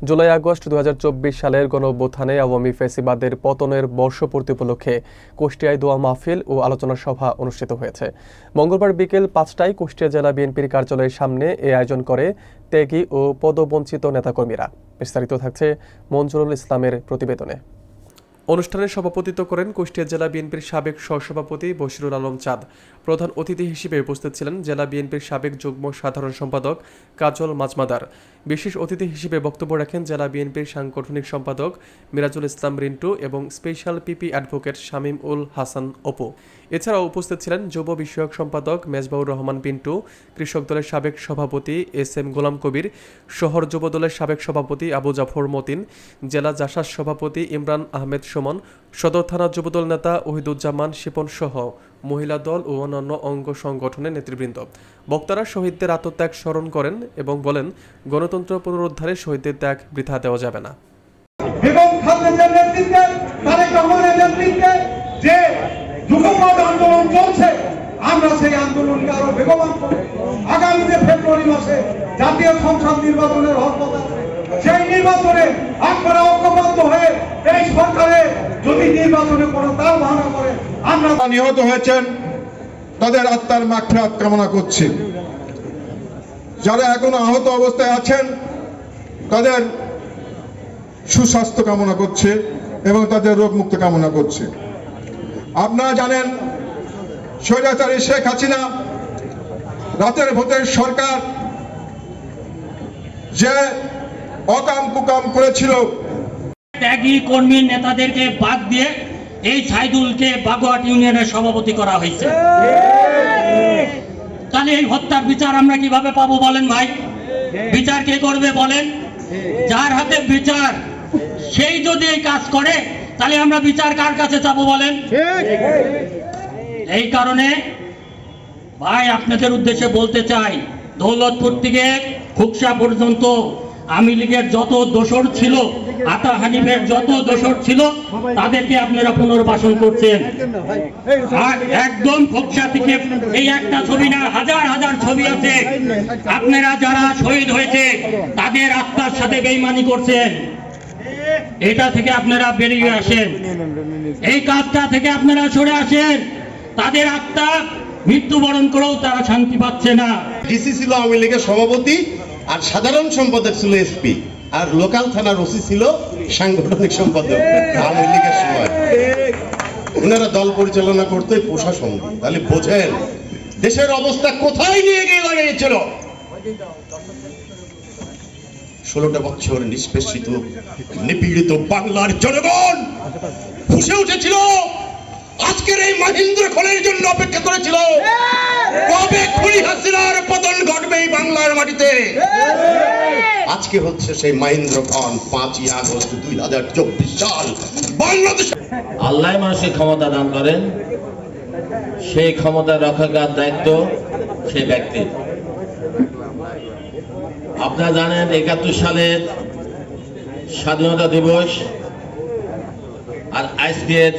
July August 2024 সালের গণঅভ্যুত্থানে আওয়ামী ফ্যাসিবাদের পতনের বর্ষপূর্তি উপলক্ষে কুষ্টিয়ায় দোয়া মাহফিল ও আলোচনা সভা অনুষ্ঠিত হয়েছে। মঙ্গলবার বিকেল 5টায় কুষ্টিয়া জেলা বিএনপির কার্যালয়ের সামনে এ আয়োজন করে ত্যাগী ও পদবঞ্চিত নেতাকর্মীরা। বিস্তারিত থাকছে মঞ্জুরুল ইসলামের প্রতিবেদনে। অনুষ্ঠানে সভাপতিত্ব করেন কুষ্টিয়া জেলা বিএনপির সাবেক সহসভাপতি বশিরুল আলম চাঁদ। প্রধান অতিথি হিসেবে উপস্থিত ছিলেন জেলা বিএনপির সাবেক যুগ্ম সাধারণ সম্পাদক কাজল মাজমাদার। বিশেষ অতিথি হিসেবে বক্তব্য রাখেন জেলা বিএনপির সাংগঠনিক সম্পাদক মিরাজুল ইসলাম রিন্টু এবং স্পেশাল পিপি অ্যাডভোকেট শামীম উল হাসান অপু। এছাড়াও উপস্থিত ছিলেন যুব বিষয়ক সম্পাদক মেজবাউর রহমান পিন্টু, কৃষক দলের সাবেক সভাপতি এস.এম. গোলাম কবির, শহর যুব দলের সাবেক সভাপতি আবু জাফর মতিন, জেলা জাসাস সভাপতি ইমরান আহমেদ সুমন, সদর থানা যুবদল নেতা ওহিদুজ্জামান শিপন সহ মহিলা দল ও অন্যান্য অঙ্গ সংগঠনের নেতৃবৃন্দ। বক্তারা শহীদদের আত্মত্যাগ স্মরণ করেন এবং বলেন, গণতন্ত্র পুনরুদ্ধারে শহীদদের ত্যাগ বৃথা দেওয়া যাবে না। আন্দোলন চলছে, আমরা সেই আন্দোলনকে আরো বেগবান করব। আগামীতে ফেব্রুয়ারি মাসে জাতীয় সংসদ নির্বাচনের হক আছে, সেই নির্বাচনে আপনারা ঐক্যবদ্ধ হয়ে এই সরকারে যদি নির্বাচনে কোনো তাল বাহানা করে, আমরা নিহত হয়েছেন তাদের আত্মার মাগফিরাত কামনা করছি। যারা এখনো আহত অবস্থায় আছেন তাদের সুস্বাস্থ্য কামনা করছে এবং তাদের রোগ মুক্ত কামনা করছে। আপনারা জানেন, স্বৈরাচারী শেখ হাসিনা রাতের ভোটের সরকার যে অকাম কুকাম করেছিল, ত্যাগী কর্মী নেতাদেরকে বাদ দিয়ে এই সাইদুলকে বাগোয়াট ইউনিয়নের সভাপতি করা হয়েছে। তাহলে এই হত্যার বিচার আমরা কিভাবে পাবো বলেন ভাই? বিচার কে করবে বলেন? যার হাতে বিচার সেই যদি এই কাজ করে তাহলে আমরা বিচার কার কাছে চাবো বলেন? এই কারণে ভাই আপনাদের উদ্দেশ্যে বলতে চাই, দৌলতপুর থেকে খুকসা পর্যন্ত আওয়ামী লীগের যত দোসর ছিল, আতা হানিফের যত দোসর ছিল, তাদেরকে আপনারা পুনর্বাসন করছেন। আর একদম খুকসা থেকে এই একটা ছবি না, হাজার হাজার ছবি আছে। আপনারা যারা শহীদ হয়েছে তাদের আত্মার সাথে বেঈমানি করছেন। এটা থেকে আপনারা বেরিয়ে আসেন, এই কাজটা থেকে আপনারা সরে আসেন। তাদের আত্মা মৃত্যুবরণ করেও তারা শান্তি পাচ্ছে না। ডিসি ছিল আওয়ামী লীগের সভাপতি, আর সাধারণ সম্পাদক ছিল এসপি, আর লোকাল থানার ওসি ছিল সাংগঠনিক সম্পাদক আওয়ামী লীগের সময়। ওনারা দল পরিচালনা করতে প্রশাসন। তাহলে বোঝেন দেশের অবস্থা কোথায় নিয়ে গিয়ে লাগিয়েছিল। 16টা বছর নিষ্পেষিত নিপীড়িত বাংলার জনগণ ফুঁসে উঠেছিল। আজকের এই মহেন্দ্র খনের জন্য অপেক্ষা করেছিল, কবে খুনি হাসিনার পতন ঘটবে এই বাংলার মাটিতে। আজকে হচ্ছে সেই মহেন্দ্র খন, 5ই আগস্ট 2024 সাল বাংলাদেশ। আল্লাহ মানুষকে ক্ষমতা দান করেন, সেই ক্ষমতা রক্ষার দায়িত্ব সেই ব্যক্তির। আপনারা জানেন 71 সালের স্বাধীনতা দিবস আর আজকের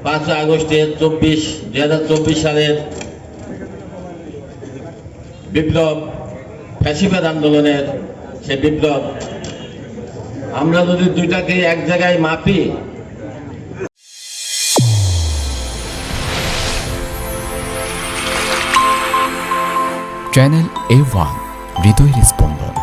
5 আগস্টের 2024 সালের বিপ্লব, ফ্যাসিবাদ আন্দোলনের সে বিপ্লব, আমরা যদি দুইটাকে এক জায়গায় মাপি, চ্যানেল A1 হৃদয়ের স্পন্দন।